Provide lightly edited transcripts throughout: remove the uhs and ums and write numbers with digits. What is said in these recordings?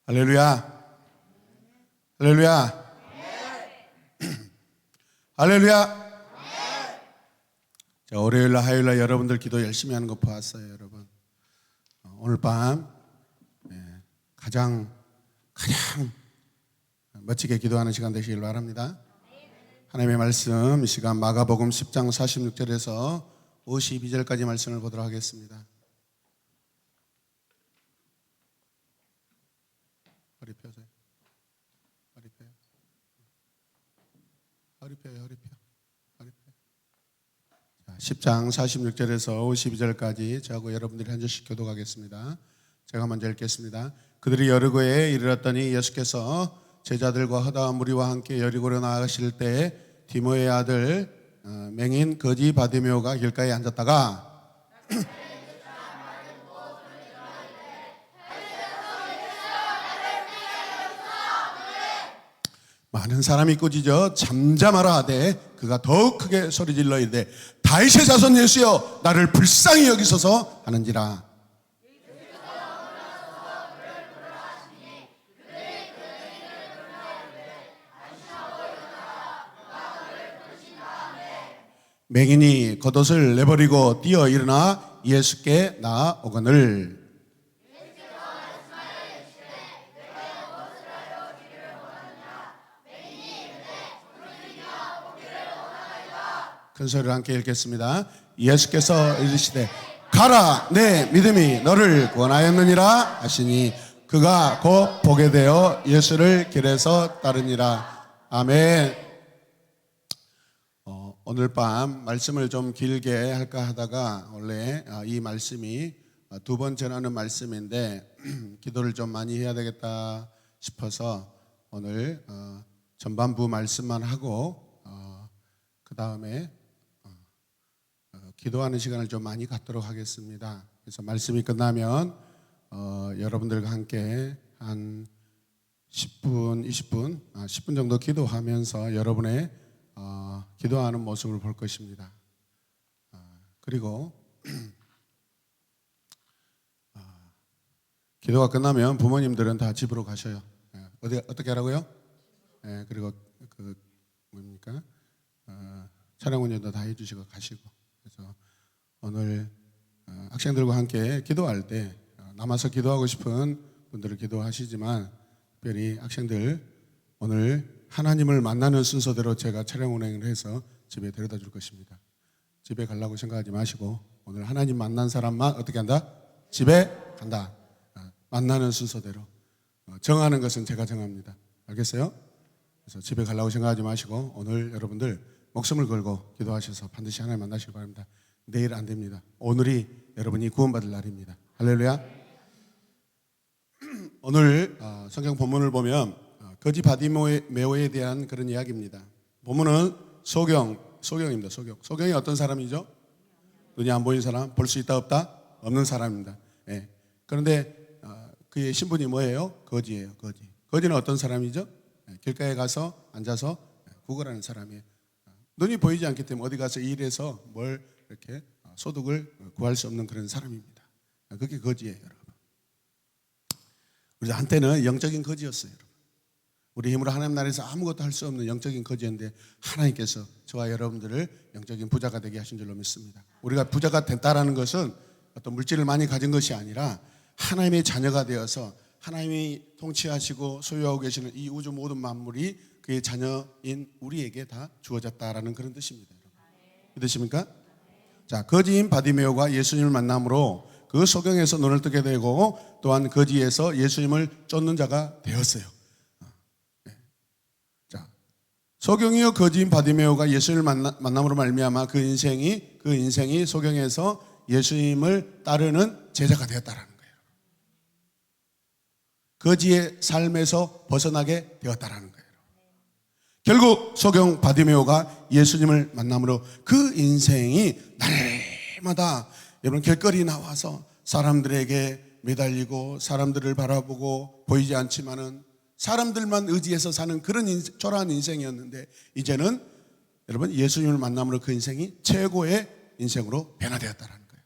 할렐루야. 할렐루야. 할렐루야. 자, 월요일날 화요일날 여러분들 기도 열심히 하는 거 보았어요, 여러분. 오늘 밤 가장 멋지게 기도하는 시간 되시길 바랍니다. 하나님의 말씀, 이 시간 마가복음 10장 46절에서 52절까지 말씀을 보도록 하겠습니다. 허리 펴세요. 허리 펴요. 허리 펴요. 허리 펴. 허리 펴요. 10장 46절에서 52절까지 저하고 여러분들이 한 절씩 교독하겠습니다. 제가 먼저 읽겠습니다. 그들이 여리고에 이르렀더니 예수께서 제자들과 허다한 무리와 함께 여리고로 나아가실 때 디모의 아들 맹인 거지 바디메오가 길가에 앉았다가 많은 사람이 꾸짖어 잠잠하라 하되 그가 더욱 크게 소리질러 이르되 다윗의 자손 예수여 나를 불쌍히 여기소서 하는지라. 맹인이 겉옷을 내버리고 뛰어 일어나 예수께 나아오거늘 큰 소리로 함께 읽겠습니다. 예수께서 이르시되 가라 내 믿음이 너를 구원하였느니라 하시니 그가 곧 보게 되어 예수를 길에서 따르니라. 아멘. 오늘 밤 말씀을 좀 길게 할까 하다가 원래 이 말씀이 두 번 전하는 말씀인데 기도를 좀 많이 해야 되겠다 싶어서 오늘 전반부 말씀만 하고 그 다음에 기도하는 시간을 좀 많이 갖도록 하겠습니다. 그래서 말씀이 끝나면 여러분들과 함께 한 10분, 10분 정도 기도하면서 여러분의 기도하는 모습을 볼 것입니다. 그리고 기도가 끝나면 부모님들은 다 집으로 가셔요. 어떻게 하라고요? 그리고 뭡니까? 차량 운전도 다 해주시고 가시고. 그래서 오늘 학생들과 함께 기도할 때 남아서 기도하고 싶은 분들은 기도하시지만 특별히 학생들 오늘 하나님을 만나는 순서대로 제가 차량 운행을 해서 집에 데려다 줄 것입니다. 집에 가려고 생각하지 마시고 오늘 하나님 만난 사람만 어떻게 한다? 집에 간다. 만나는 순서대로 정하는 것은 제가 정합니다. 알겠어요? 그래서 집에 가려고 생각하지 마시고 오늘 여러분들 목숨을 걸고 기도하셔서 반드시 하나님 만나시기 바랍니다. 내일 안 됩니다. 오늘이 여러분이 구원받을 날입니다. 할렐루야. 오늘 성경 본문을 보면 거지 바디메오에 대한 그런 이야기입니다. 본문은 소경입니다. 소경이 어떤 사람이죠? 눈이 안 보이는 사람, 볼 수 있다 없다? 없는 사람입니다. 그런데 그의 신분이 뭐예요? 거지예요. 거지는 어떤 사람이죠? 길가에 가서 앉아서 구걸하는 사람이에요. 눈이 보이지 않기 때문에 어디 가서 일해서 뭘 이렇게 소득을 구할 수 없는 그런 사람입니다. 그게 거지예요, 여러분. 우리 한때는 영적인 거지였어요, 여러분. 우리 힘으로 하나님 나라에서 아무것도 할 수 없는 영적인 거지였는데 하나님께서 저와 여러분들을 영적인 부자가 되게 하신 줄로 믿습니다. 우리가 부자가 됐다라는 것은 어떤 물질을 많이 가진 것이 아니라 하나님의 자녀가 되어서 하나님이 통치하시고 소유하고 계시는 이 우주 모든 만물이 그의 자녀인 우리에게 다 주어졌다라는 그런 뜻입니다. 믿으십니까? 자, 거지인 바디메오가 예수님을 만남으로 그 소경에서 눈을 뜨게 되고 또한 거지에서 예수님을 쫓는 자가 되었어요. 자, 소경이요 거지인 바디메오가 예수님을 만남으로 말미암아 그 인생이 소경에서 예수님을 따르는 제자가 되었다라는 거예요. 거지의 삶에서 벗어나게 되었다라는 거예요. 결국 소경 바디메오가 예수님을 만남으로 그 인생이 날마다 여러분 길거리 나와서 사람들에게 매달리고 사람들을 바라보고 보이지 않지만은 사람들만 의지해서 사는 그런 초라한 인생이었는데 이제는 여러분 예수님을 만남으로 그 인생이 최고의 인생으로 변화되었다는 거예요.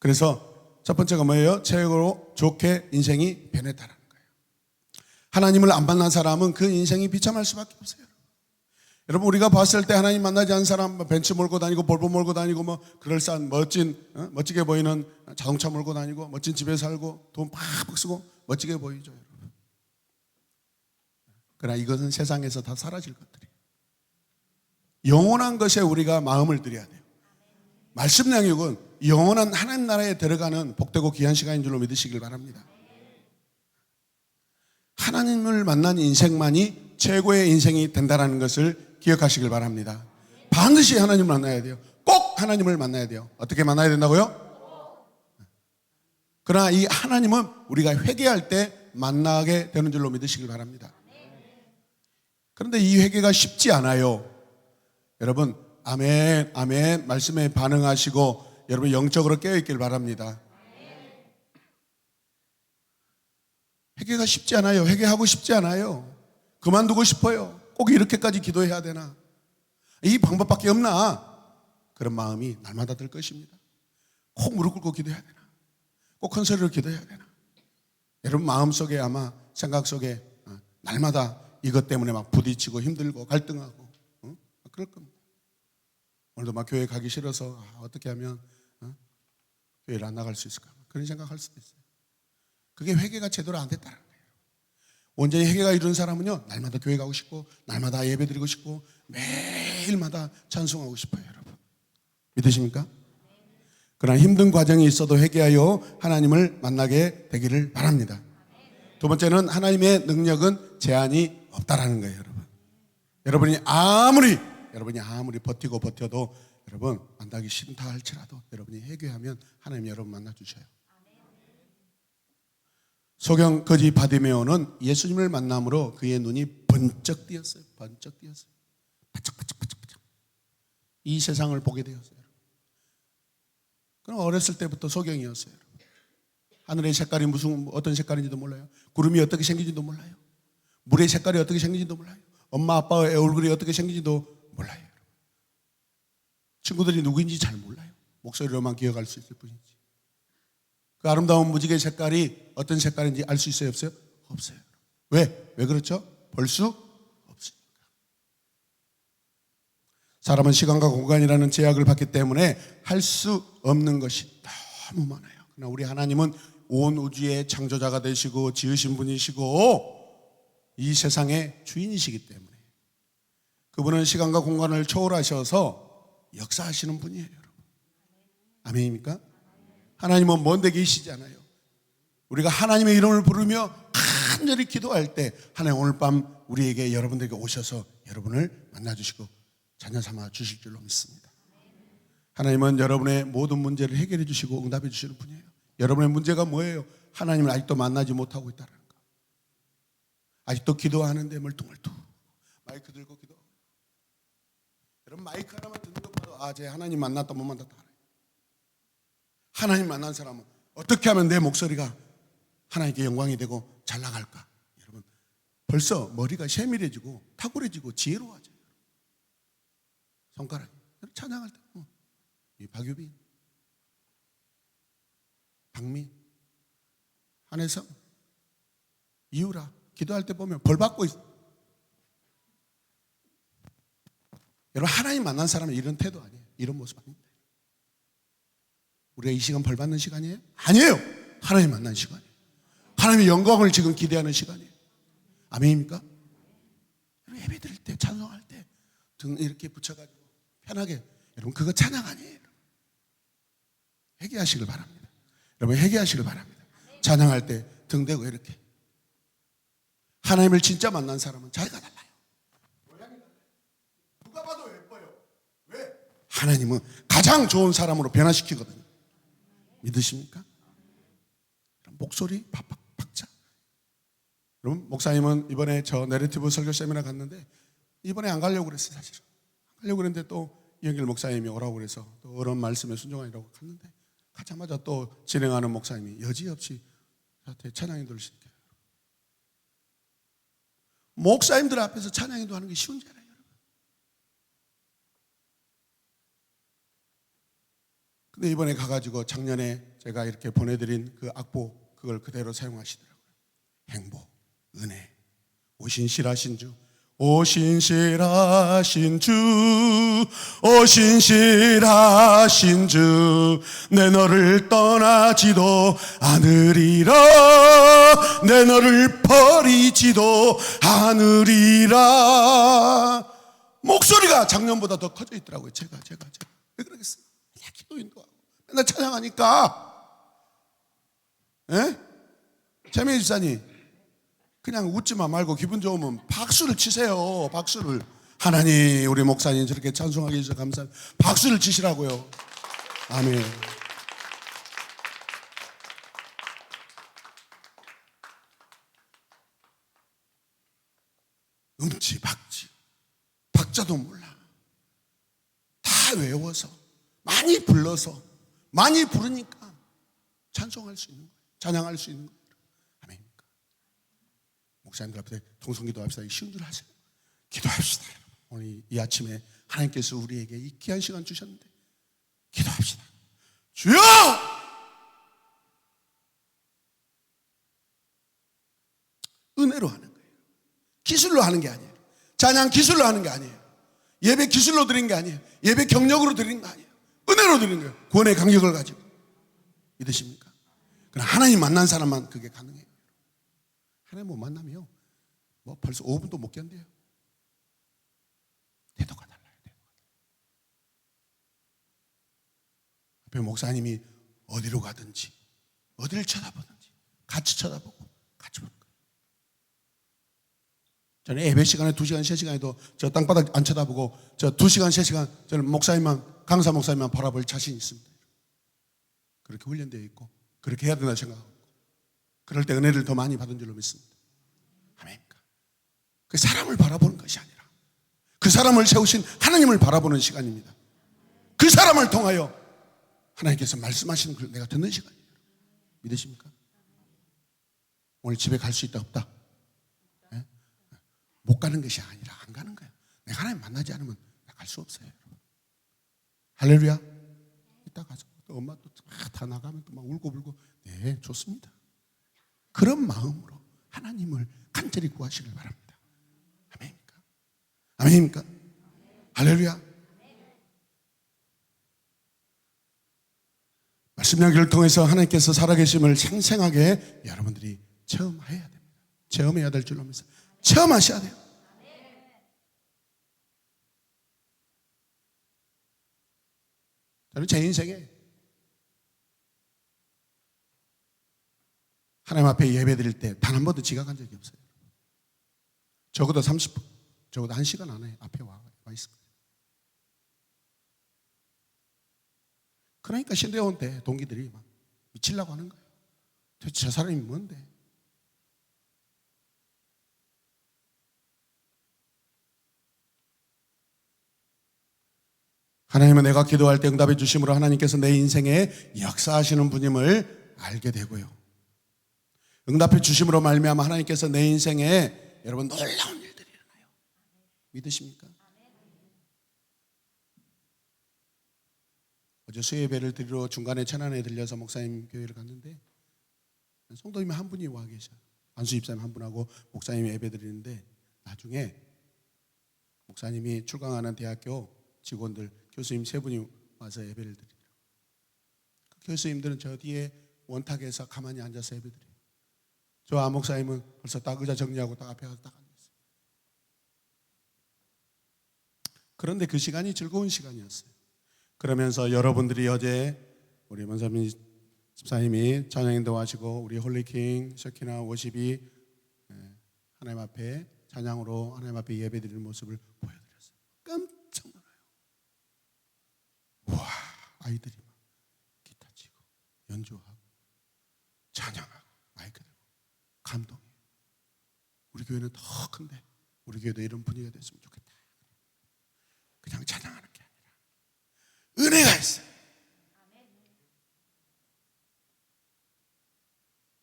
그래서 첫 번째가 뭐예요? 최고로 좋게 인생이 변했다는 거예요. 하나님을 안 만난 사람은 그 인생이 비참할 수밖에 없어요. 여러분, 우리가 봤을 때 하나님 만나지 않은 사람, 벤츠 몰고 다니고 볼보 몰고 다니고 뭐 그럴싸한 멋진 멋지게 보이는 자동차 몰고 다니고 멋진 집에 살고 돈 팍팍 쓰고 멋지게 보이죠, 여러분. 그러나 이것은 세상에서 다 사라질 것들이에요. 영원한 것에 우리가 마음을 들여야 돼요. 말씀 양육은 영원한 하나님 나라에 들어가는 복되고 귀한 시간인 줄로 믿으시길 바랍니다. 하나님을 만난 인생만이 최고의 인생이 된다는 것을 기억하시길 바랍니다. 반드시 하나님을 만나야 돼요. 꼭 하나님을 만나야 돼요. 어떻게 만나야 된다고요? 그러나 이 하나님은 우리가 회개할 때 만나게 되는 줄로 믿으시길 바랍니다. 그런데 이 회개가 쉽지 않아요. 여러분, 아멘, 아멘 말씀에 반응하시고 여러분 영적으로 깨어있길 바랍니다. 회개가 쉽지 않아요. 회개하고 싶지 않아요. 그만두고 싶어요. 꼭 이렇게까지 기도해야 되나? 이 방법밖에 없나? 그런 마음이 날마다 들 것입니다. 꼭 무릎 꿇고 기도해야 되나? 꼭 큰 소리로 기도해야 되나? 여러분 마음속에 아마 생각 속에 날마다 이것 때문에 막 부딪히고 힘들고 갈등하고 그럴 겁니다. 오늘도 막 교회 가기 싫어서 어떻게 하면 교회를 안 나갈 수 있을까? 그런 생각할 수도 있어요. 그게 회개가 제대로 안 됐다는 거예요. 온전히 회개가 이룬 사람은요, 날마다 교회 가고 싶고 날마다 예배 드리고 싶고 매일마다 찬송하고 싶어요. 여러분 믿으십니까? 그러나 힘든 과정이 있어도 회개하여 하나님을 만나게 되기를 바랍니다. 두 번째는 하나님의 능력은 제한이 없다라는 거예요. 여러분 여러분이 아무리 버티고 버텨도 여러분 만나기 싫다 할지라도 여러분이 회개하면 하나님 여러분 만나주셔요. 소경 거지 바디메오는 예수님을 만남으로 그의 눈이 번쩍 띄었어요. 번쩍 띄었어요. 바짝바짝바짝바짝. 이 세상을 보게 되었어요. 그럼 어렸을 때부터 소경이었어요. 하늘의 색깔이 어떤 색깔인지도 몰라요. 구름이 어떻게 생긴지도 몰라요. 물의 색깔이 어떻게 생긴지도 몰라요. 엄마 아빠의 얼굴이 어떻게 생긴지도 몰라요. 친구들이 누구인지 잘 몰라요. 목소리로만 기억할 수 있을 뿐이지. 그 아름다운 무지개 색깔이 어떤 색깔인지 알 수 있어요? 없어요? 없어요. 왜? 왜 그렇죠? 볼 수 없으니까. 사람은 시간과 공간이라는 제약을 받기 때문에 할 수 없는 것이 너무 많아요. 그러나 우리 하나님은 온 우주의 창조자가 되시고 지으신 분이시고 이 세상의 주인이시기 때문에 그분은 시간과 공간을 초월하셔서 역사하시는 분이에요. 여러분. 아멘입니까? 하나님은 먼데 계시잖아요. 우리가 하나님의 이름을 부르며 간절히 기도할 때 하나님 오늘 밤 우리에게 여러분들에게 오셔서 여러분을 만나주시고 자녀 삼아 주실 줄로 믿습니다. 하나님은 여러분의 모든 문제를 해결해 주시고 응답해 주시는 분이에요. 여러분의 문제가 뭐예요? 하나님을 아직도 만나지 못하고 있다는 거. 아직도 기도하는데 멀뚱멀뚱 마이크 들고 기도. 여러분 마이크 하나만 듣는 것보다 제 하나님 만났다 못 만났다 알아요. 하나님 만난 사람은 어떻게 하면 내 목소리가 하나님께 영광이 되고 잘 나갈까? 여러분 벌써 머리가 세밀해지고 탁월해지고 지혜로워져요. 손가락이 찬양할 때 이 박유빈, 박민, 한혜성, 이유라 기도할 때 보면 벌 받고 있어. 여러분 하나님 만난 사람은 이런 태도 아니에요. 이런 모습 아닙니다. 우리가 이 시간 벌 받는 시간이에요? 아니에요. 하나님 만난 시간이에요. 하나님의 영광을 지금 기대하는 시간이에요. 아멘입니까? 여러분 예배 드릴 때 찬송할 때 등 이렇게 붙여가지고 편하게 여러분 그거 찬양 아니에요. 회개하시길 바랍니다. 여러분 회개하시길 바랍니다. 찬양할 때 등 대고 이렇게. 하나님을 진짜 만난 사람은 자리가 달라요. 모양이 달라요. 누가 봐도 예뻐요. 왜? 하나님은 가장 좋은 사람으로 변화시키거든요. 믿으십니까? 목소리 박자. 여러분 목사님은 이번에 저 내러티브 설교 세미나 갔는데 이번에 안 가려고 그랬어요. 사실은 안 가려고 그랬는데 또 이영길 목사님이 오라고 그래서 또 어른 말씀에 순종하라고 갔는데 가자마자 또 진행하는 목사님이 여지없이 저한테 찬양 인도를 시켜요. 목사님들 앞에서 찬양 인도하는 게 쉬운 줄 알아요. 여러분. 근데 이번에 가가지고 작년에 제가 이렇게 보내드린 그 악보 그걸 그대로 사용하시더라고요. 행복, 은혜, 오신실하신 주, 오신실하신 주, 오신실하신 주, 내 너를 떠나지도 않으리라, 내 너를 버리지도 않으리라. 목소리가 작년보다 더 커져 있더라고요. 제가 왜 그러겠어요? 그냥 기도인도 하고 맨날 찬양하니까. 예? 재미있 집사님, 그냥 웃지만 말고 기분 좋으면 박수를 치세요. 박수를. 하나님, 우리 목사님 저렇게 찬송하게 해주셔서 감사합니다. 박수를 치시라고요. 아멘. 음치 박치 박자도 몰라. 다 외워서 많이 불러서 많이 부르니까 찬송할 수 있는 거예요. 찬양할 수 있는 거예요. 아멘입니까? 목사님들 앞에 통성기도 합시다. 쉬운 줄 아세요? 기도합시다. 오늘 이 아침에 하나님께서 우리에게 이 귀한 시간 주셨는데 기도합시다. 주여! 은혜로 하는 거예요. 기술로 하는 게 아니에요. 찬양 기술로 하는 게 아니에요. 예배 기술로 드린 게 아니에요. 예배 경력으로 드린 거 아니에요. 은혜로 드린 거예요. 구원의 감격을 가지고. 믿으십니까? 그럼 하나님 만난 사람만 그게 가능해요. 하나님 못 만나면 뭐 벌써 5분도 못 견뎌요. 태도가 달라요. 앞에 목사님이 어디로 가든지 어디를 쳐다보든지 같이 쳐다보고 같이 볼 거예요. 저는 예배 시간에 2시간, 3시간에도 저 땅바닥 안 쳐다보고 저 2시간, 3시간 저는 목사님만, 강사 목사님만 바라볼 자신이 있습니다. 그렇게 훈련되어 있고 그렇게 해야 된다 생각하고 그럴 때 은혜를 더 많이 받은 줄로 믿습니다. 아멘입니까? 그 사람을 바라보는 것이 아니라 그 사람을 세우신 하나님을 바라보는 시간입니다. 그 사람을 통하여 하나님께서 말씀하시는 걸 내가 듣는 시간이에요. 믿으십니까? 오늘 집에 갈 수 있다 없다? 네? 못 가는 것이 아니라 안 가는 거예요. 내가 하나님 만나지 않으면 갈 수 없어요. 할렐루야. 이따 가서 또 엄마 또 다 나가면 또 막 울고불고. 네, 좋습니다. 그런 마음으로 하나님을 간절히 구하시길 바랍니다. 아멘입니까? 아멘입니까? 할렐루야. 말씀 이야기를 통해서 하나님께서 살아계심을 생생하게 여러분들이 체험해야 됩니다. 체험해야 될 줄로 믿습니다. 체험하셔야 돼요. 저는 제 인생에 하나님 앞에 예배 드릴 때 단 한 번도 지각한 적이 없어요. 적어도 30분, 적어도 1시간 안에 앞에 와 있을 거예요. 그러니까 신대원 때 동기들이 막 미치려고 하는 거예요. 도대체 저 사람이 뭔데? 하나님은 내가 기도할 때 응답해 주심으로 하나님께서 내 인생에 역사하시는 분임을 알게 되고요. 응답해 주심으로 말미암아 하나님께서 내 인생에 여러분 놀라운 일들이 일어나요. 믿으십니까? 어제 수요예배를 드리러 중간에 천안에 들려서 목사님 교회를 갔는데 성도님이 한 분이 와 계셔요. 안수 집사님 한 분하고 목사님이 예배 드리는데 나중에 목사님이 출강하는 대학교 직원들 교수님 3분이 와서 예배를 드리더라고요. 그 교수님들은 저 뒤에 원탁에서 가만히 앉아서 예배 드려요. 저 안 목사님은 벌써 딱 의자 정리하고 딱 앞에 가서 딱 앉았어요. 그런데 그 시간이 즐거운 시간이었어요. 그러면서 여러분들이 어제 우리 원사민 집사님이 찬양 인도하시고 우리 홀리킹 셔키나 워십이 하나님 앞에 찬양으로 하나님 앞에 예배드리는 모습을 보여드렸어요. 깜짝 놀라요. 우와, 아이들이 막 기타 치고 연주하고 찬양하고 마이크 들고 감동이에요. 우리 교회는 더 큰데 우리 교회도 이런 분위기가 됐으면 좋겠다. 그냥 찬양하는 게 아니라 은혜가 있어요.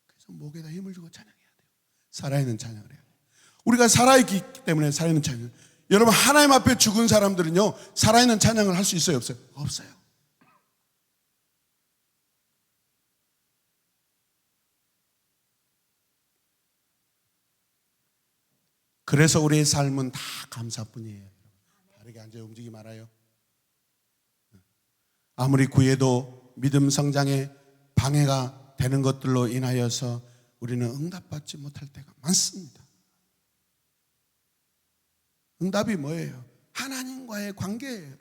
그래서 목에다 힘을 주고 찬양해야 돼요. 살아있는 찬양을 해야 돼요. 우리가 살아있기 때문에 살아있는 찬양. 여러분 하나님 앞에 죽은 사람들은요 살아있는 찬양을 할 수 있어요 없어요? 없어요. 그래서 우리의 삶은 다 감사뿐이에요. 다르게 앉아 움직이지 말아요. 아무리 구해도 믿음 성장에 방해가 되는 것들로 인하여서 우리는 응답받지 못할 때가 많습니다. 응답이 뭐예요? 하나님과의 관계예요.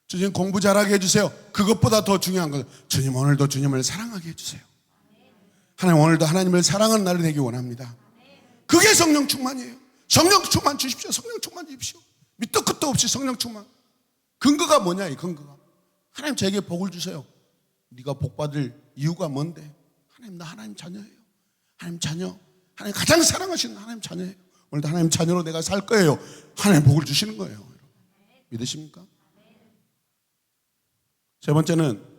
주님 공부 잘하게 해주세요. 그것보다 더 중요한 것은 주님 오늘도 주님을 사랑하게 해주세요. 하나님 오늘도 하나님을 사랑하는 날이 되기 원합니다. 그게 성령 충만이에요. 성령 충만 주십시오. 성령 충만 주십시오. 밑도 끝도 없이 성령 충만. 근거가 뭐냐? 이 근거가 하나님 저에게 복을 주세요. 네가 복 받을 이유가 뭔데? 하나님 나 하나님 자녀예요. 하나님 자녀, 하나님 가장 사랑하시는 하나님 자녀예요. 오늘도 하나님 자녀로 내가 살 거예요. 하나님 복을 주시는 거예요. 믿으십니까? 세 번째는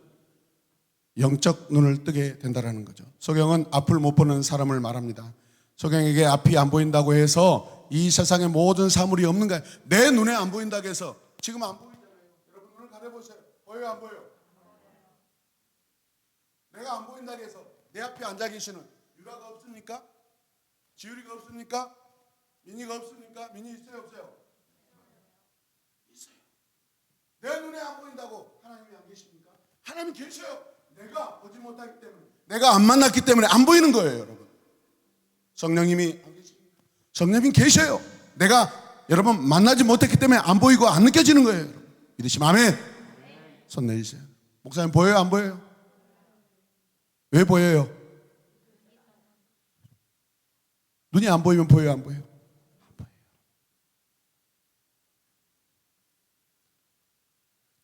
영적 눈을 뜨게 된다는 거죠. 소경은 앞을 못 보는 사람을 말합니다. 소경에게 앞이 안 보인다고 해서 이 세상의 모든 사물이 없는 거예요. 내 눈에 안 보인다고 해서 지금 안 보이잖아요. 여러분 눈을 가려보세요. 보여요 안 보여요? 내가 안 보인다고 해서 내 앞에 앉아 계시는 유라가 없습니까? 지율이가 없습니까? 민희가 없습니까? 민희 있어요 없어요? 있어요. 내 눈에 안 보인다고 하나님이 안 계십니까? 하나님 계셔요. 내가 보지 못하기 때문에, 내가 안 만났기 때문에 안 보이는 거예요. 여러분 성령님이 안 계십니까? 성령님이 계셔요. 내가 여러분 만나지 못했기 때문에 안 보이고 안 느껴지는 거예요. 여러분. 믿으시면 아멘. 손 내리세요. 목사님 보여요 안 보여요? 왜 보여요? 눈이 안 보이면 보여요 안 보여요? 안 보여요.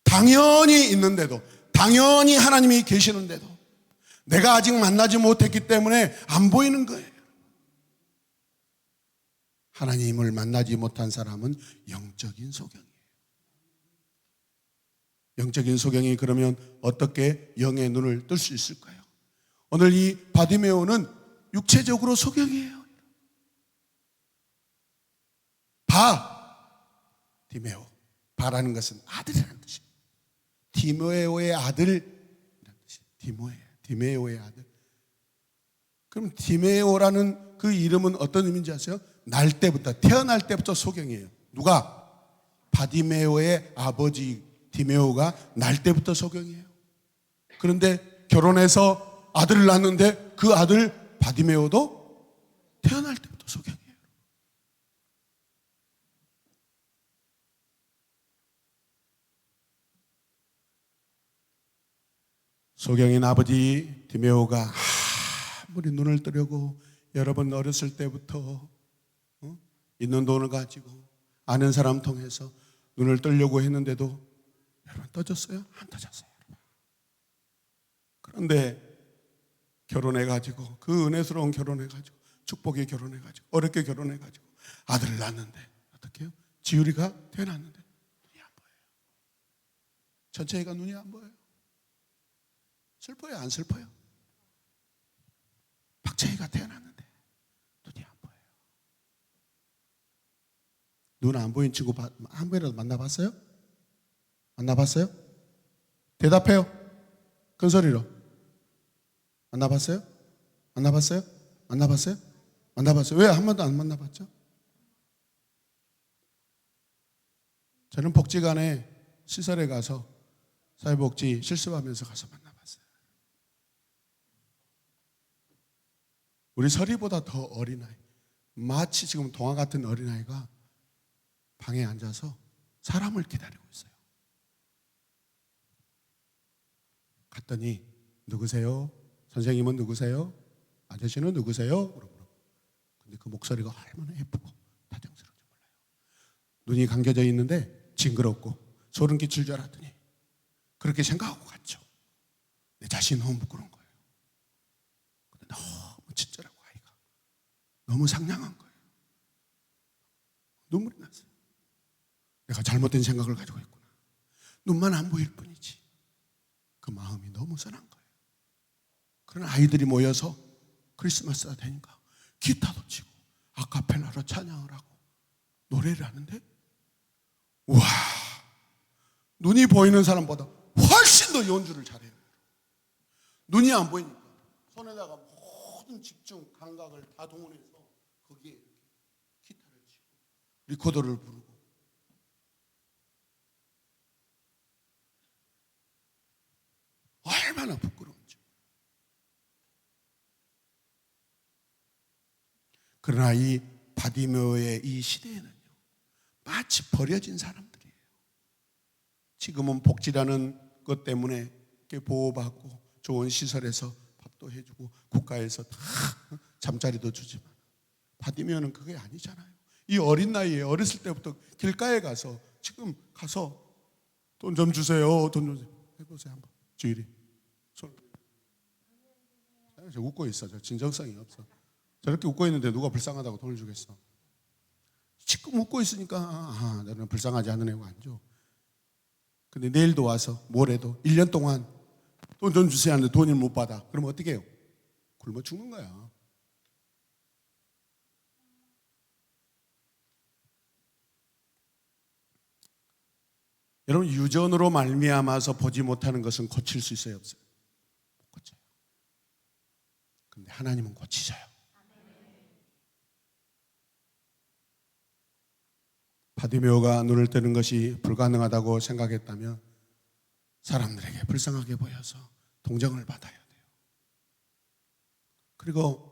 당연히 있는데도, 당연히 하나님이 계시는데도 내가 아직 만나지 못했기 때문에 안 보이는 거예요. 하나님을 만나지 못한 사람은 영적인 소경이에요. 영적인 소경이 그러면 어떻게 영의 눈을 뜰 수 있을까요? 오늘 이 바디메오는 육체적으로 소경이에요. 디메오. 바라는 것은 아들이라는 뜻이에요. 디메오의 아들이라는 뜻이에요. 디메오의 아들. 그럼 디메오라는 그 이름은 어떤 의미인지 아세요? 날 때부터, 태어날 때부터 소경이에요. 누가? 바디메오의 아버지 디메오가 날 때부터 소경이에요. 그런데 결혼해서 아들을 낳았는데 그 아들 바디메오도 태어날 때부터 소경이에요. 소경인 아버지 디메오가 아무리 눈을 뜨려고 여러분 어렸을 때부터 있는 돈을 가지고 아는 사람 통해서 눈을 뜨려고 했는데도 여러분 떠졌어요? 안 떠졌어요. 그런데 결혼해가지고 그 은혜스러운 결혼해가지고 축복의 결혼해가지고 어렵게 결혼해가지고 아들을 낳았는데 어떻게 해요? 지율이가 태어났는데 눈이 안 보여요. 전체가 눈이 안 보여요. 슬퍼요 안 슬퍼요? 박채희가 태어났는데 눈이 안 보여요. 눈 안 보인 친구 한 번이라도 만나봤어요? 만나봤어요? 대답해요. 큰 소리로. 만나봤어요? 만나봤어요? 만나봤어요? 만나봤어요? 왜 한 번도 안 만나봤죠? 저는 복지관에 시설에 가서 사회복지 실습하면서 가서 만나봤어요. 우리 서리보다 더 어린아이, 마치 지금 동화 같은 어린아이가 방에 앉아서 사람을 기다리고 있어요. 갔더니 누구세요? 선생님은 누구세요? 아저씨는 누구세요? 물어보고. 근데 그 목소리가 얼마나 예쁘고 다정스러운지 몰라요. 눈이 감겨져 있는데 징그럽고 소름 끼칠 줄 알았더니 그렇게 생각하고 갔죠. 내 자신이 너무 부끄러운 거예요. 근데 너무 친절하고 아이가 너무 상냥한 거예요. 눈물이 났어요. 내가 잘못된 생각을 가지고 있구나. 눈만 안 보일 뿐이지 그 마음이 너무 선한 거예요. 그런 아이들이 모여서 크리스마스가 되니까 기타도 치고 아카펠라로 찬양을 하고 노래를 하는데 와, 눈이 보이는 사람보다 훨씬 더 연주를 잘해요. 눈이 안 보이니까 손에다가 모든 집중 감각을 다 동원해서 거기에 이렇게 기타를 치고 리코더를 부르고 얼마나 부끄러운지. 그러나 이 바디메오의 이 시대에는요, 마치 버려진 사람들이에요. 지금은 복지라는 것 때문에 이렇게 보호받고 좋은 시설에서 밥도 해주고 국가에서 다 잠자리도 주지만 바디메오는 그게 아니잖아요. 이 어린 나이에 어렸을 때부터 길가에 가서 지금 가서 돈 좀 주세요. 돈 좀 해보세요 한번. 주일이 손 웃고 있어. 저 진정성이 없어. 저렇게 웃고 있는데 누가 불쌍하다고 돈을 주겠어. 지금 웃고 있으니까 나는 불쌍하지 않은 애고 안 줘. 근데 내일도 와서 모레도 1년 동안 돈 좀 주세요 하는데 돈을 못 받아. 그러면 어떻게 해요? 굶어 죽는 거야. 여러분, 유전으로 말미암아서 보지 못하는 것은 고칠 수 있어요, 없어요? 못 고쳐요. 근데 하나님은 고치셔요. 바디메오가 눈을 뜨는 것이 불가능하다고 생각했다면 사람들에게 불쌍하게 보여서 동정을 받아야 돼요. 그리고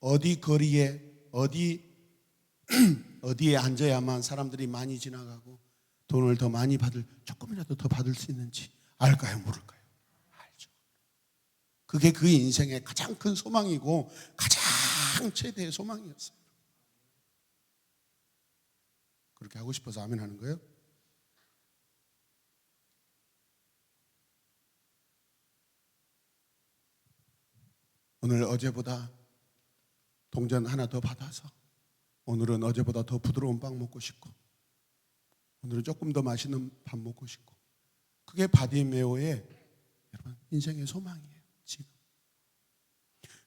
어디 거리에 어디에 앉아야만 사람들이 많이 지나가고 돈을 더 많이 조금이라도 더 받을 수 있는지 알까요, 모를까요? 알죠. 그게 그 인생의 가장 큰 소망이고 가장 최대의 소망이었어요. 그렇게 하고 싶어서 아멘 하는 거예요? 오늘 어제보다 동전 하나 더 받아서 오늘은 어제보다 더 부드러운 빵 먹고 싶고 오늘은 조금 더 맛있는 밥 먹고 싶고 그게 바디메오의 여러분 인생의 소망이에요. 지금.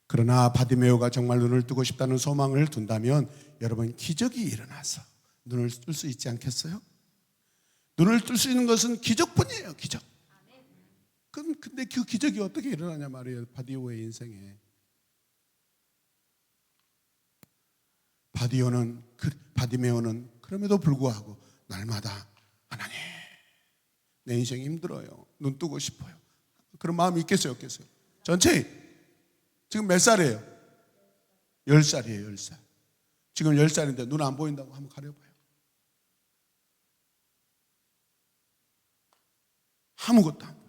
그러나 바디메오가 정말 눈을 뜨고 싶다는 소망을 둔다면 여러분 기적이 일어나서 눈을 뜰 수 있지 않겠어요? 눈을 뜰 수 있는 것은 기적뿐이에요. 기적. 근데 그 기적이 어떻게 일어나냐 말이에요. 바디메오의 인생에. 바디메오는 그럼에도 불구하고 날마다 하나님 내 인생이 힘들어요. 눈 뜨고 싶어요. 그런 마음이 있겠어요? 없겠어요? 전체에 지금 몇 살이에요? 10살이에요. 10살. 지금 10살인데 눈 안 보인다고 한번 가려봐요. 아무것도 안 보여요.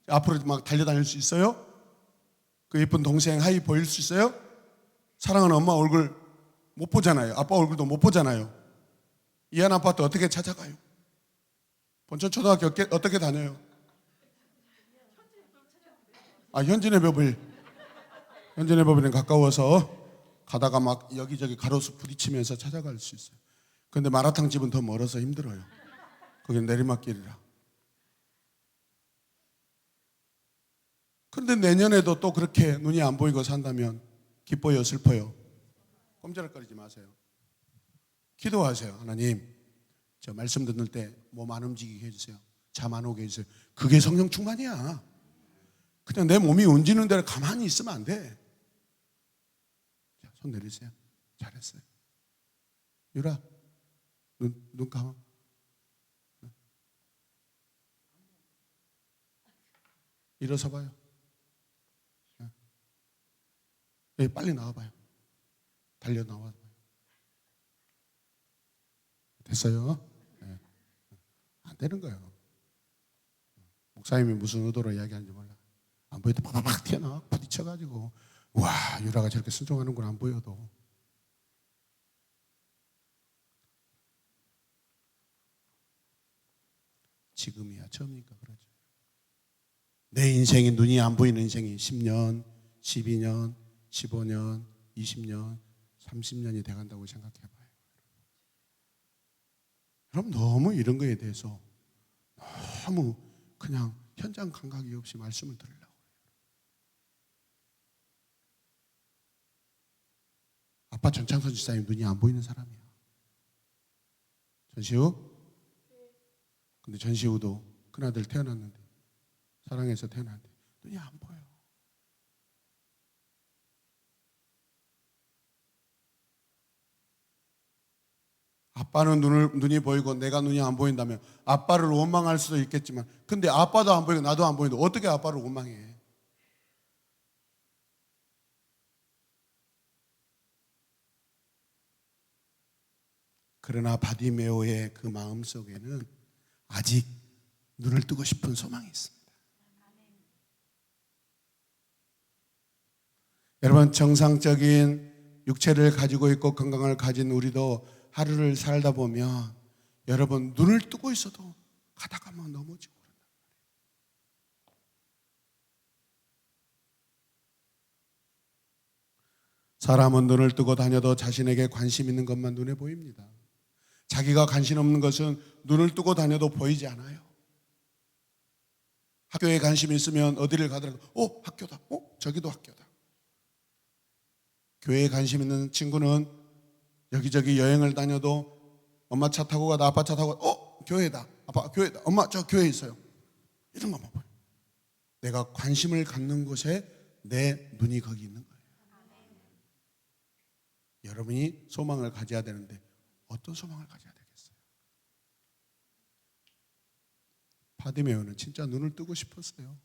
앞으로 막 달려다닐 수 있어요? 그 예쁜 동생 하이 보일 수 있어요? 사랑하는 엄마 얼굴 못 보잖아요. 아빠 얼굴도 못 보잖아요. 이한 아파트 어떻게 찾아가요? 본천 초등학교 어떻게 다녀요? 현진의 법일은 가까워서 가다가 막 여기저기 가로수 부딪히면서 찾아갈 수 있어요. 그런데 마라탕 집은 더 멀어서 힘들어요. 거긴 내리막길이라. 그런데 내년에도 또 그렇게 눈이 안 보이고 산다면 기뻐요, 슬퍼요? 꼼지락거리지 마세요. 기도하세요. 하나님, 저 말씀 듣는 때 몸 안 움직이게 해주세요. 잠 안 오게 해주세요. 그게 성령 충만이야. 그냥 내 몸이 움직이는 대로 가만히 있으면 안 돼. 자, 손 내리세요. 잘했어요. 유라, 눈 감아. 일어서 봐요. 빨리 나와봐요. 달려 나와봐요. 됐어요? 네. 안 되는 거예요. 목사님이 무슨 의도로 이야기하는지 몰라. 안 보여도 팍팍 튀어나와 부딪혀가지고 와 유라가 저렇게 순종하는구나 안 보여도. 지금이야 처음이니까 그러죠. 내 인생이 눈이 안 보이는 인생이 10년, 12년, 15년, 20년, 30년이 돼간다고 생각해봐요. 그럼 너무 이런 거에 대해서 너무 그냥 현장 감각이 없이 말씀을 들으려고 해요. 아빠 전창선 지사님 눈이 안 보이는 사람이야. 전시우? 근데 전시우도 큰아들 태어났는데 사랑해서 태어났는데 눈이 안 보여. 아빠는 눈이 보이고 내가 눈이 안 보인다면 아빠를 원망할 수도 있겠지만, 근데 아빠도 안 보이고 나도 안 보이는데 어떻게 아빠를 원망해? 그러나 바디메오의 그 마음 속에는 아직 눈을 뜨고 싶은 소망이 있습니다. 여러분, 정상적인 육체를 가지고 있고 건강을 가진 우리도 하루를 살다 보면 여러분 눈을 뜨고 있어도 가다가 막 넘어지고 그런단 말이에요. 사람은 눈을 뜨고 다녀도 자신에게 관심 있는 것만 눈에 보입니다. 자기가 관심 없는 것은 눈을 뜨고 다녀도 보이지 않아요. 학교에 관심이 있으면 어디를 가더라도 학교다, 저기도 학교다. 교회에 관심 있는 친구는 여기저기 여행을 다녀도 엄마 차 타고 가다 아빠 차 타고 가다 교회다, 아빠 교회다, 엄마 저 교회에 있어요. 이런 것만 봐요. 내가 관심을 갖는 곳에 내 눈이 거기 있는 거예요. 여러분이 소망을 가져야 되는데 어떤 소망을 가져야 되겠어요? 바디메오는 진짜 눈을 뜨고 싶었어요.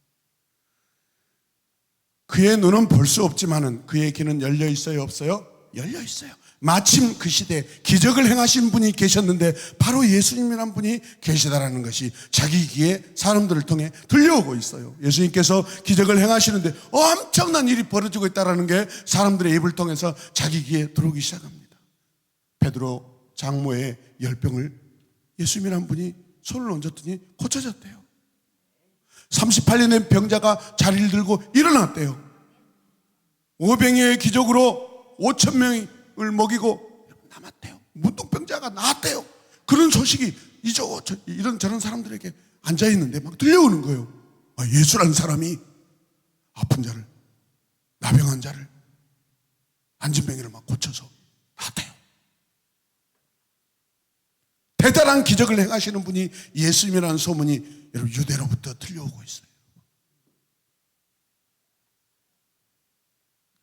그의 눈은 볼 수 없지만은 그의 귀는 열려 있어요, 없어요? 열려 있어요. 마침 그 시대에 기적을 행하신 분이 계셨는데 바로 예수님이란 분이 계시다라는 것이 자기 귀에 사람들을 통해 들려오고 있어요. 예수님께서 기적을 행하시는데 엄청난 일이 벌어지고 있다는 게 사람들의 입을 통해서 자기 귀에 들어오기 시작합니다. 베드로 장모의 열병을 예수님이란 분이 손을 얹었더니 고쳐졌대요. 38년의 병자가 자리를 들고 일어났대요. 오병이어의 기적으로 5,000명을 먹이고 남았대요. 문둥병자가 나았대요. 그런 소식이 이런저런 사람들에게 앉아있는데 막 들려오는 거예요. 예수라는 사람이 아픈 자를, 나병한 자를, 안진병이를 막 고쳐서 나았대요. 대단한 기적을 행하시는 분이 예수님이라는 소문이 여러분 유대로부터 들려오고 있어요.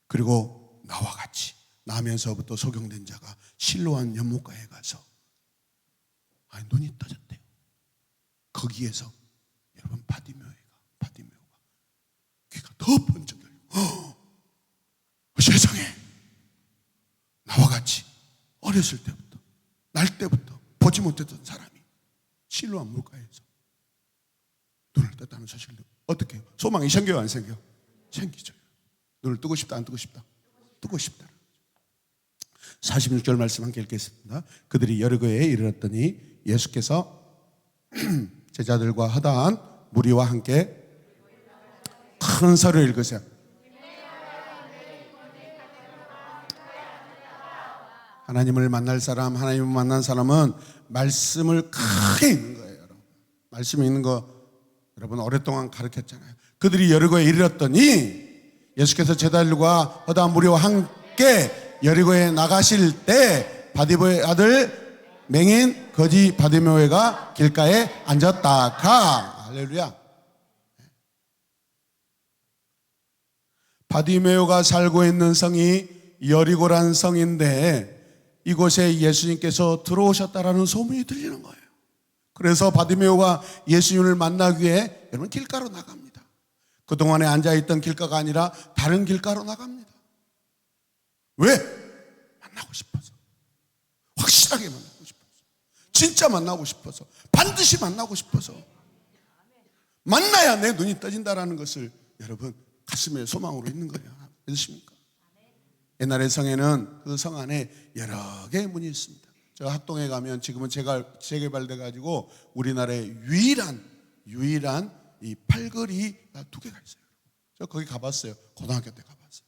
그리고 나와 같이 나면서부터 소경된 자가 실로암 연못가에 가서 눈이 떠졌대요. 거기에서 여러분 바디메오가 귀가 더 번쩍 열리고 세상에 나와 같이 어렸을 때부터 날 때부터 보지 못했던 사람이 실로암 물가에서 눈을 떴다는 소식을 듣고 어떻게 해요? 소망이 생겨요, 안 생겨요? 생기죠. 눈을 뜨고 싶다, 안 뜨고 싶다? 뜨고 싶다. 46절 말씀 함께 읽겠습니다. 그들이 여리고에 이르렀더니 예수께서 제자들과 허다한 무리와 함께 큰 소리를 읽으세요. 하나님을 만날 사람, 하나님을 만난 사람은 말씀을 크게 읽는 거예요. 여러분. 말씀이 있는 거 여러분 오랫동안 가르쳤잖아요. 그들이 여리고에 이르렀더니 예수께서 제자들과 허다한 무리와 함께 여리고에 나가실 때 바디메오의 아들 맹인 거지 바디메오가 길가에 앉았다가 할렐루야. 바디메오가 살고 있는 성이 여리고라는 성인데 이곳에 예수님께서 들어오셨다라는 소문이 들리는 거예요. 그래서 바디메오가 예수님을 만나기 위해 여러분 길가로 나갑니다. 그동안에 앉아있던 길가가 아니라 다른 길가로 나갑니다. 왜? 만나고 싶어서. 확실하게 만나고 싶어서. 진짜 만나고 싶어서. 반드시 만나고 싶어서. 만나야 내 눈이 떠진다라는 것을 여러분 가슴에 소망으로 있는 거예요. 믿으십니까? 옛날의 성에는 그 성 안에 여러 개의 문이 있습니다. 저 학동에 가면 지금은 재개발돼 가지고 우리나라의 유일한 이 팔거리가 2개가 있어요. 저 거기 가봤어요. 고등학교 때 가봤어요.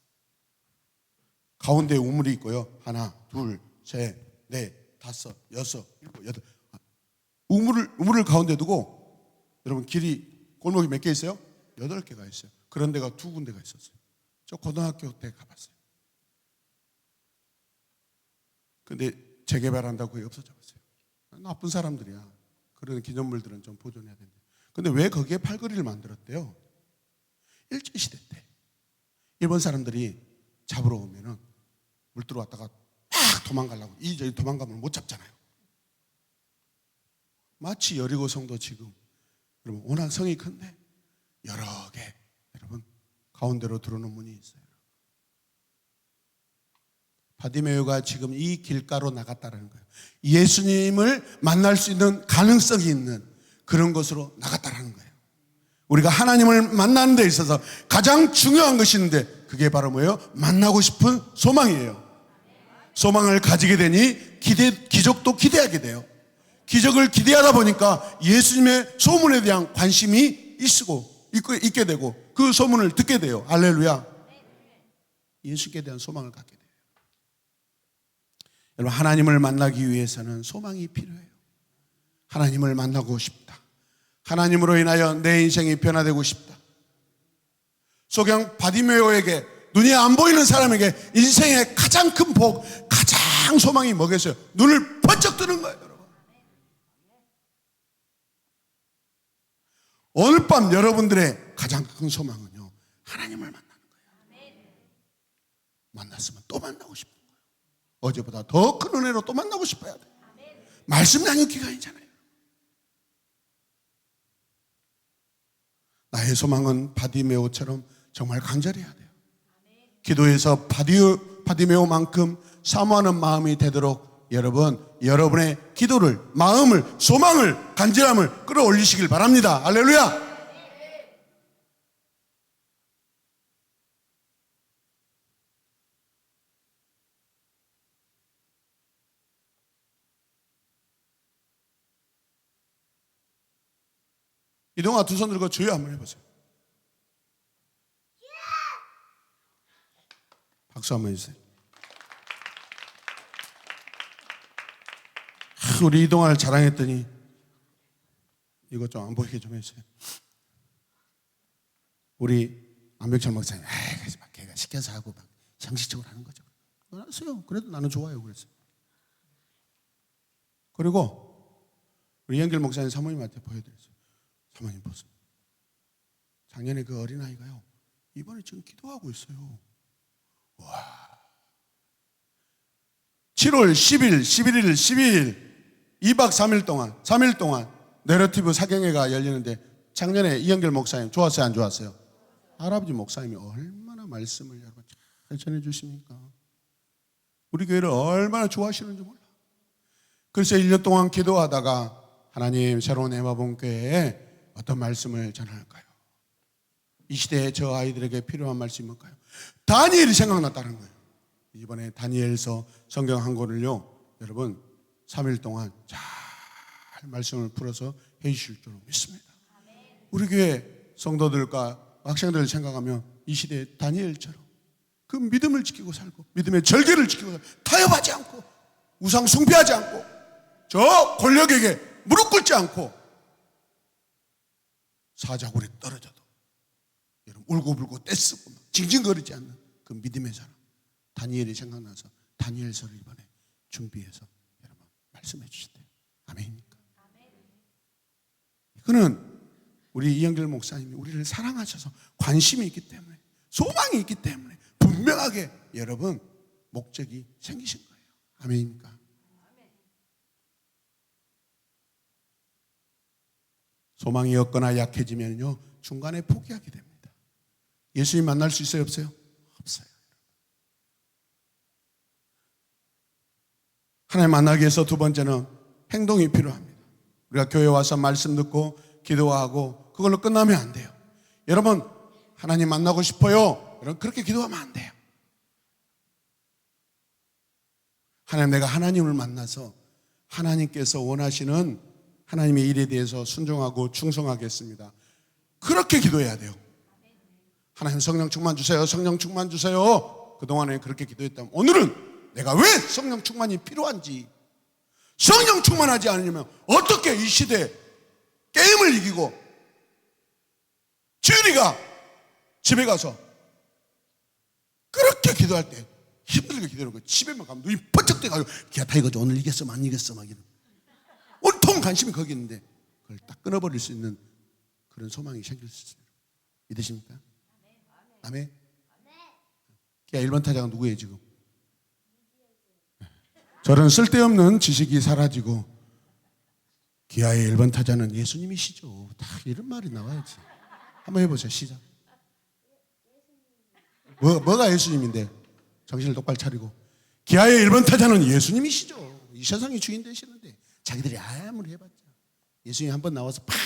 가운데 우물이 있고요. 하나, 둘, 셋, 넷, 다섯, 여섯, 일곱, 여덟. 우물을 가운데 두고 여러분 길이 골목이 몇 개 있어요? 8개가 있어요. 그런 데가 2군데가 있었어요. 저 고등학교 때 가봤어요. 근데 재개발한다고 거의 없어져 버렸어요. 나쁜 사람들이야. 그런 기념물들은 좀 보존해야 된대. 근데 왜 거기에 팔거리를 만들었대요? 일제시대 때 일본 사람들이 잡으러 오면은 물 들어왔다가 막 도망가려고 이저리 도망가면 못 잡잖아요. 마치 여리고 성도 지금 여러분 워낙 성이 큰데 여러 개 여러분 가운데로 들어오는 문이 있어요. 바디메오가 지금 이 길가로 나갔다는 거예요. 예수님을 만날 수 있는 가능성이 있는 그런 곳으로 나갔다는 거예요. 우리가 하나님을 만나는 데 있어서 가장 중요한 것이 있는데 그게 바로 뭐예요? 만나고 싶은 소망이에요. 소망을 가지게 되니 기적도 기대하게 돼요. 기적을 기대하다 보니까 예수님의 소문에 대한 관심이 있게 되고 그 소문을 듣게 돼요. 할렐루야. 예수께 대한 소망을 갖게 돼요. 여러분, 하나님을 만나기 위해서는 소망이 필요해요. 하나님을 만나고 싶다. 하나님으로 인하여 내 인생이 변화되고 싶다. 소경 바디메오에게 눈이 안 보이는 사람에게 인생의 가장 큰 복, 가장 소망이 뭐겠어요? 눈을 번쩍 뜨는 거예요, 여러분. 오늘 밤 여러분들의 가장 큰 소망은요, 하나님을 만나는 거예요. 만났으면 또 만나고 싶은 거예요. 어제보다 더 큰 은혜로 또 만나고 싶어야 돼요. 말씀 나눌 기간이잖아요. 나의 소망은 바디메오처럼 정말 간절해야 돼요. 기도해서 바디메오만큼 사모하는 마음이 되도록 여러분, 여러분의 기도를, 마음을, 소망을, 간절함을 끌어올리시길 바랍니다. 할렐루야. 이동아 두 손 들고 주여 한번 해보세요. 박수 한번 해주세요. 우리 이동아를 자랑했더니 이것 좀 안 보이게 좀 해주세요. 우리 안백철 목사님, 걔가 시켜서 하고 막 형식적으로 하는 거죠. 알았어요. 그래도 나는 좋아요. 그랬어요. 그리고 우리 연길 목사님 사모님한테 보여드렸어요. 사모님 보세요. 작년에 그 어린아이가요, 이번에 지금 기도하고 있어요. 와. 7월 10일, 11일, 12일 2박 3일 동안 내러티브 사경회가 열리는데 작년에 이영결 목사님 좋았어요? 안 좋았어요? 할아버지 목사님이 얼마나 말씀을 여러분 잘 전해주십니까? 우리 교회를 얼마나 좋아하시는지 몰라. 그래서 1년 동안 기도하다가 하나님 새로운 에마본교회에 어떤 말씀을 전할까요? 이 시대에 저 아이들에게 필요한 말씀이 뭘까요? 다니엘이 생각났다는 거예요. 이번에 다니엘서 성경 한 권을요, 여러분 3일 동안 잘 말씀을 풀어서 해주실 줄 믿습니다. 우리 교회 성도들과 학생들을 생각하면 이 시대에 다니엘처럼 그 믿음을 지키고 살고 믿음의 절개를 지키고 살고 타협하지 않고 우상 숭배하지 않고 저 권력에게 무릎 꿇지 않고 사자굴에 떨어져도 여러분 울고불고 떼쓰고 징징거리지 않는 그 믿음의 사람 다니엘이 생각나서 다니엘서를 이번에 준비해서 여러분 말씀해 주시대요. 아멘입니까? 이거는 우리 이영길 목사님이 우리를 사랑하셔서 관심이 있기 때문에 소망이 있기 때문에 분명하게 여러분 목적이 생기신 거예요. 아멘입니까? 소망이 없거나 약해지면요 중간에 포기하게 됩니다. 예수님 만날 수 있어요? 없어요? 없어요. 하나님 만나기 위해서 두 번째는 행동이 필요합니다. 우리가 교회 와서 말씀 듣고 기도하고 그걸로 끝나면 안 돼요. 여러분 하나님 만나고 싶어요. 여러분 그렇게 기도하면 안 돼요. 하나님 내가 하나님을 만나서 하나님께서 원하시는 하나님의 일에 대해서 순종하고 충성하겠습니다. 그렇게 기도해야 돼요. 하나님 성령 충만 주세요. 성령 충만 주세요. 그동안에 그렇게 기도했다면 오늘은 내가 왜 성령 충만이 필요한지 성령 충만하지 않으면 어떻게 이 시대에 게임을 이기고 지율이가 집에 가서 그렇게 기도할 때 힘들게 기도하는 거예요. 집에만 가면 눈이 번쩍 떠가지고 기아타 이거죠. 오늘 이겼어 안 이겼어 막 이런 온통 관심이 거기 있는데 그걸 딱 끊어버릴 수 있는 그런 소망이 생길 수 있어요. 믿으십니까? 아멘. 기아 1번 타자가 누구예요 지금? 저런 쓸데없는 지식이 사라지고 기아의 1번 타자는 예수님이시죠. 다 이런 말이 나와야지. 한번 해보세요. 시작. 뭐가 예수님인데? 정신을 똑바로 차리고. 기아의 1번 타자는 예수님이시죠. 이 세상의 주인 되시는데 자기들이 아무리 해봤자 예수님이 한번 나와서 팍!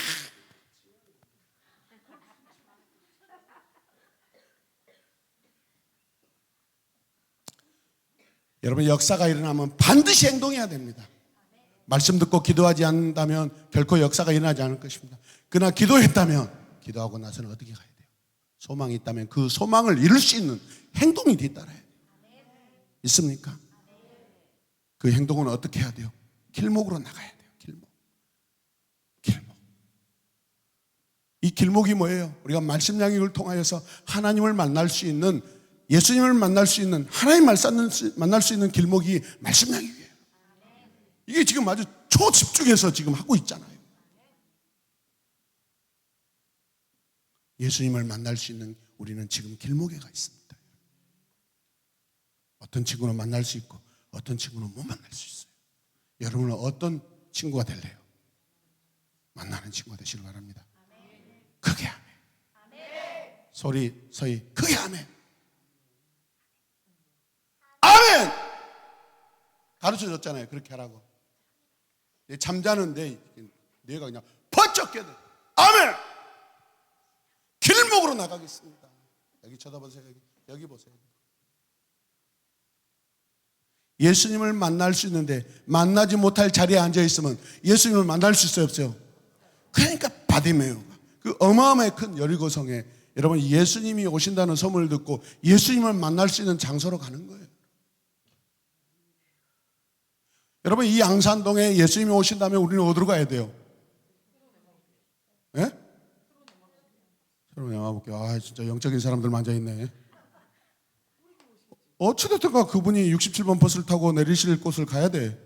여러분, 역사가 일어나면 반드시 행동해야 됩니다. 말씀 듣고 기도하지 않는다면 결코 역사가 일어나지 않을 것입니다. 그러나 기도했다면 기도하고 나서는 어떻게 가야 돼요? 소망이 있다면 그 소망을 이룰 수 있는 행동이 뒤따라야 돼요. 있습니까? 그 행동은 어떻게 해야 돼요? 길목으로 나가야 돼요. 길목. 이 길목이 뭐예요? 우리가 말씀 양육을 통하여서 하나님을 만날 수 있는, 예수님을 만날 수 있는, 하나님을 만날 수 있는 길목이 말씀 양육이에요. 이게 지금 아주 초집중해서 지금 하고 있잖아요. 예수님을 만날 수 있는 우리는 지금 길목에 가 있습니다. 어떤 친구는 만날 수 있고 어떤 친구는 못 만날 수 있어요. 여러분은 어떤 친구가 될래요? 만나는 친구가 되시길 바랍니다. 크게 아멘. 소리 서희 크게 아멘. 아멘. 가르쳐줬잖아요. 그렇게 하라고. 잠자는데 내가 그냥 번쩍 깨들. 아멘. 길목으로 나가겠습니다. 여기 쳐다보세요. 여기 보세요. 예수님을 만날 수 있는데 만나지 못할 자리에 앉아 있으면 예수님을 만날 수 있어요, 없어요? 그러니까 바디메오가 그 어마어마하게 큰 여리고성에 여러분 예수님이 오신다는 소문을 듣고 예수님을 만날 수 있는 장소로 가는 거예요. 여러분, 이 양산동에 예수님이 오신다면 우리는 어디로 가야 돼요? 예? 새로 나가볼게요. 아, 진짜 영적인 사람들만 앉아있네. 어찌됐든가 그분이 67번 버스를 타고 내리실 곳을 가야 돼.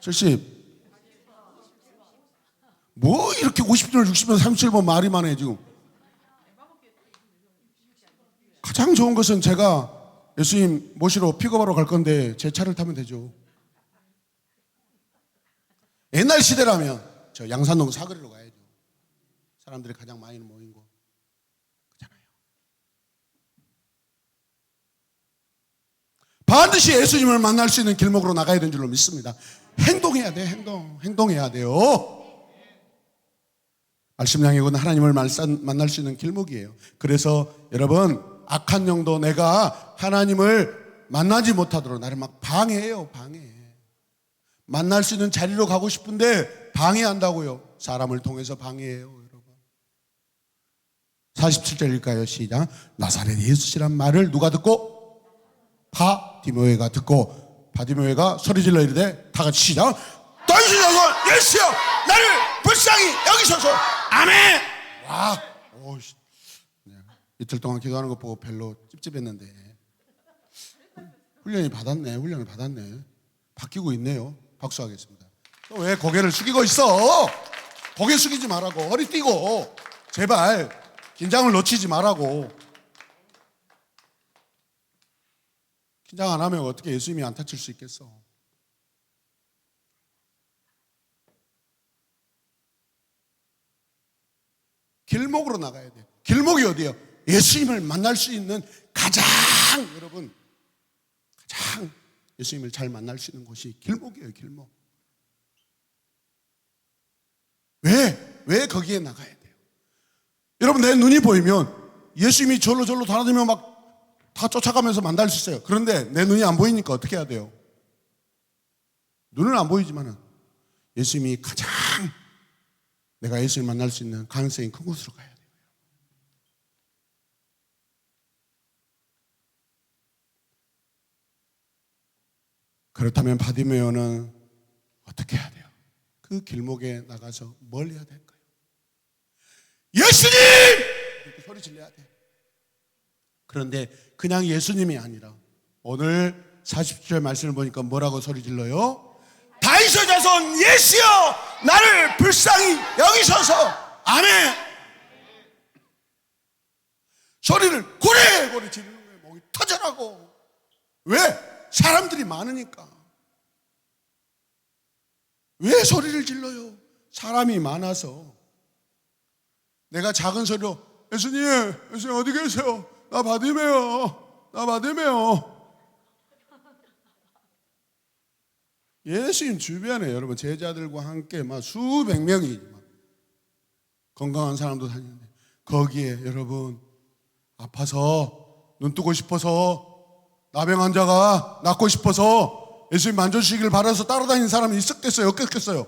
70. 뭐 이렇게 50번, 60번, 37번 말이 많아요 지금. 가장 좋은 것은 제가 예수님 모시러 픽업하러 갈 건데 제 차를 타면 되죠. 옛날 시대라면 저 양산동 사거리로 가야죠. 사람들이 가장 많이 모인 곳. 그렇잖아요. 반드시 예수님을 만날 수 있는 길목으로 나가야 되는 줄로 믿습니다. 행동해야 돼요. 행동해야 돼요. 말씀 양육은 하나님을 만날 수 있는 길목이에요. 그래서 여러분, 악한 영도 내가 하나님을 만나지 못하도록 나를 막 방해해요. 만날 수 있는 자리로 가고 싶은데 방해한다고요. 사람을 통해서 방해해요, 여러분. 47절일까요? 시작. 나사렛 예수시란 말을 누가 듣고? 바디메오가 듣고 바디메오가 소리질러 이르되 다 같이 시작. 다윗의 자손 예수여 나를 불쌍히 여기소서. 아멘. 와, 오씨. 이틀 동안 기도하는 것 보고 별로 찝찝했는데 훈련을 받았네. 바뀌고 있네요. 박수하겠습니다. 또 왜 고개를 숙이고 있어? 고개 숙이지 말라고. 허리 띄고 제발 긴장을 놓치지 말라고. 긴장 안 하면 어떻게 예수님이 안 다칠 수 있겠어? 길목으로 나가야 돼요. 길목이 어디예요? 예수님을 만날 수 있는 가장 예수님을 잘 만날 수 있는 곳이 길목이에요. 길목. 왜 거기에 나가야 돼요? 여러분, 내 눈이 보이면 예수님이 절로 다니면 막 다 쫓아가면서 만날 수 있어요. 그런데 내 눈이 안 보이니까 어떻게 해야 돼요? 눈은 안 보이지만은 예수님이 가장 내가 예수님을 만날 수 있는 가능성이 큰 곳으로 가야 돼요. 그렇다면 바디메오는 어떻게 해야 돼요? 그 길목에 나가서 뭘 해야 될까요? 예수님! 이렇게 소리 질러야 돼. 그런데 그냥 예수님이 아니라 오늘 40절 말씀을 보니까 뭐라고 소리 질러요? 다윗의 자손 예수여 나를 불쌍히 여기소서. 아멘. 소리를 고래고래 지르는 거예요. 목이 터져라고. 왜? 사람들이 많으니까. 왜 소리를 질러요? 사람이 많아서. 내가 작은 소리로 예수님 어디 계세요? 나 바디메요. 예수님 주변에 여러분 제자들과 함께 막 수백 명이 막 건강한 사람도 다니는데 거기에 여러분 아파서 눈 뜨고 싶어서 나병 환자가 낫고 싶어서 예수님 만져주시길 바라서 따라다니는 사람이 있었겠어요? 없겠어요?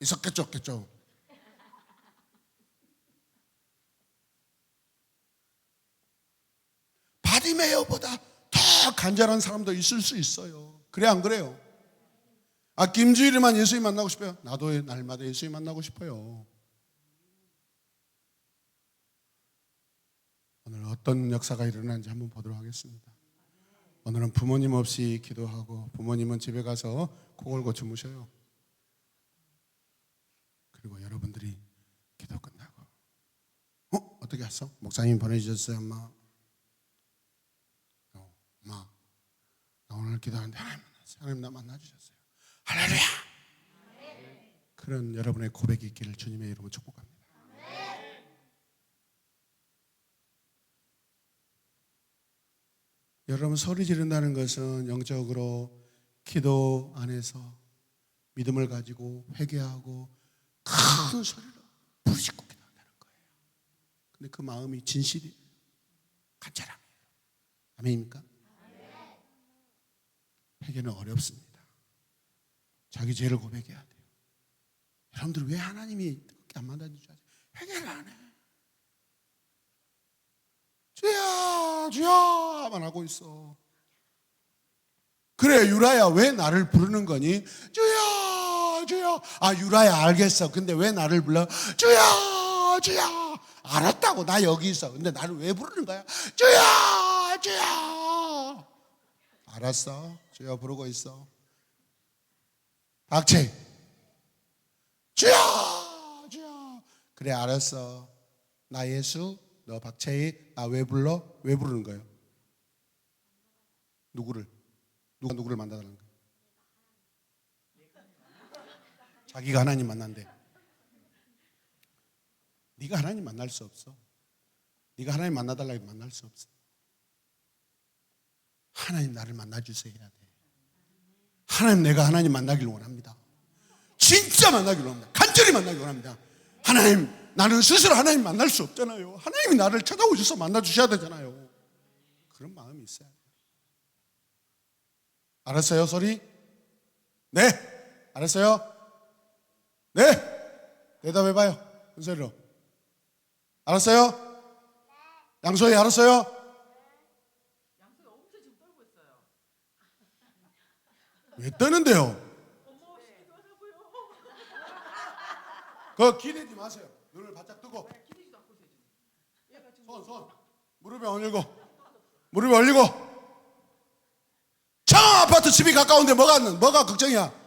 있었겠죠, 없겠죠. 바디메어보다 더 간절한 사람도 있을 수 있어요. 그래 안 그래요? 김주일이만 예수님 만나고 싶어요? 나도 날마다 예수님 만나고 싶어요. 오늘 어떤 역사가 일어나는지 한번 보도록 하겠습니다. 오늘은 부모님 없이 기도하고 부모님은 집에 가서 코 골고 주무셔요. 그리고 여러분들이 기도 끝나고 어떻게 왔어? 목사님 보내주셨어요 엄마? 엄마 나 오늘 기도하는데 하나님 나 만나주셨어요. 할렐루야. 그런 여러분의 고백이 있기를 주님의 이름으로 축복합니다. 여러분 소리 지른다는 것은 영적으로 기도 안에서 믿음을 가지고 회개하고 큰 소리로 부르짖고 기도한다는 거예요. 근데 그 마음이 진실이에요. 간절함이에요. 아멘입니까? 회개는 어렵습니다. 자기 죄를 고백해야 돼요. 여러분들 왜 하나님이 뜨겁게 안 만나는지 아세요? 회개를 안 해. 주야 주야만 하고 있어. 그래 유라야 왜 나를 부르는 거니? 주야 주야. 유라야 알겠어. 근데 왜 나를 불러? 주야 주야. 알았다고 나 여기 있어. 근데 나를 왜 부르는 거야? 주야 주야. 알았어. 주야 부르고 있어. 박채 주야 주야. 그래 알았어. 나 예수 너 박채희 나 왜 불러? 왜 부르는 거예요? 누구를? 누가 누구를 만나달라는 거예요? 자기가 하나님 만난대. 네가 하나님 만날 수 없어. 네가 하나님 만나달라고 해도 만날 수 없어. 하나님 나를 만나주세요 해야 돼. 하나님 내가 하나님 만나기를 원합니다. 진짜 만나기를 원합니다. 간절히 만나기를 원합니다. 하나님 나는 스스로 하나님 만날 수 없잖아요. 하나님이 나를 찾아오셔서 만나주셔야 되잖아요. 그런 마음이 있어야 돼요. 알았어요 소리? 네. 알았어요? 네. 대답해봐요. 큰 소리로. 알았어요? 양소희 알았어요? 양소희 엄청 지금 떨고 있어요. 왜 떠는데요? 어머 기도하자고요. 그거 기대지 마세요. 눈을 바짝 뜨고 기대지도 않고 있어요 지금. 얘가 지금 손 무릎에 올리고 창원 아파트 집이 가까운데 뭐가 걱정이야?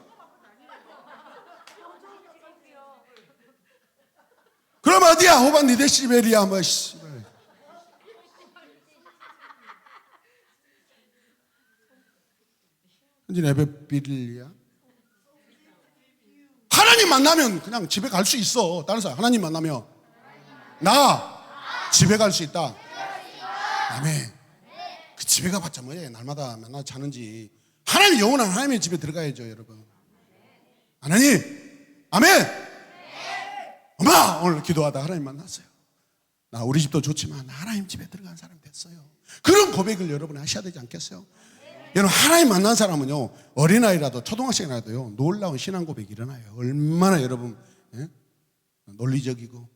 그럼 어디야? 호반 니데시벨이야 뭐 씨발. 현진 에베빌리야. 하나님 만나면 그냥 집에 갈 수 있어. 다른 사람 하나님 만나면 나 집에 갈 수 있다. 아멘. 그 집에 가봤자 뭐야? 날마다 맨날 자는지. 하나님 영원한 하나님의 집에 들어가야죠, 여러분. 하나님, 아멘. 엄마 오늘 기도하다 하나님 만났어요. 나 우리 집도 좋지만 하나님 집에 들어간 사람 됐어요. 그런 고백을 여러분 하셔야 되지 않겠어요? 여러분 하나님 만난 사람은요 어린아이라도 초등학생이라도요 놀라운 신앙 고백이 일어나요. 얼마나 여러분 논리적이고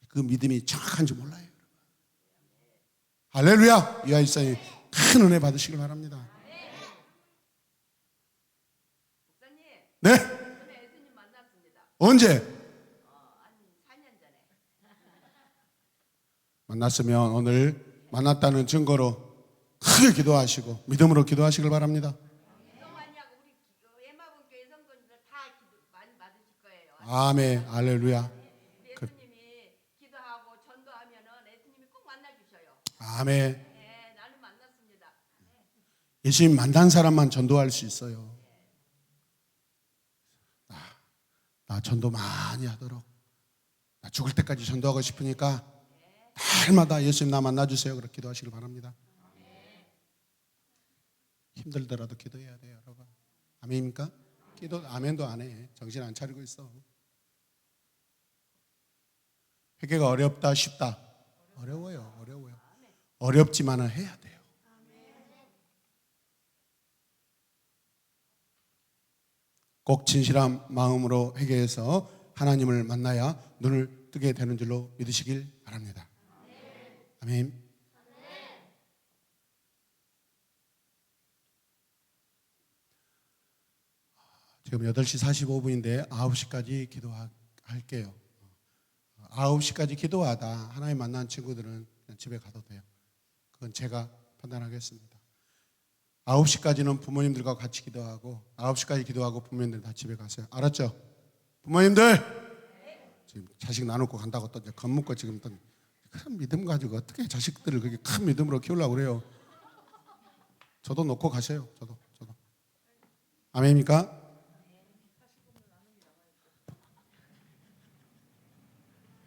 그 믿음이 정확한지 몰라요. 할렐루야. 이 아이사님 큰 은혜 받으시길 바랍니다. 목사님. 네? 전에 예수님 만났습니다. 언제? 한 4년 전에. 만났으면 오늘 만났다는 증거로 크게 기도하시고 믿음으로 기도하시길 바랍니다. 기도 많이 하고 우리 예마봉교회 성도님들 다 기도 많이 받으실 거예요. 아멘. 할렐루야. 예수님이 기도하고 전도하면은 예수님이 꼭 만나주셔요. 아멘. 네, 나는 만났습니다. 예수님 만난 사람만 전도할 수 있어요. 나 전도 많이 하도록, 나 죽을 때까지 전도하고 싶으니까 날마다 예수님 나 만나주세요. 그렇게 기도하시길 바랍니다. 힘들더라도 기도해야 돼요, 여러분. 아멘입니까? 기도 아멘도 안 해. 정신 안 차리고 있어. 회개가 어렵다 쉽다? 어려워요. 어렵지만은 해야 돼요. 꼭 진실한 마음으로 회개해서 하나님을 만나야 눈을 뜨게 되는 줄로 믿으시길 바랍니다. 아멘. 지금 8시 45분인데 9시까지 기도할게요. 9시까지 기도하다 하나님 만난 친구들은 그냥 집에 가도 돼요. 그건 제가 판단하겠습니다. 9시까지는 부모님들과 같이 기도하고 9시까지 기도하고 부모님들 다 집에 가세요. 알았죠? 부모님들 지금 자식 나누고 간다고 또 이제 겁먹고 지금 또 큰 믿음 가지고 어떻게 자식들을 그렇게 큰 믿음으로 키우려고 그래요? 저도 놓고 가세요. 저도. 아멘입니까?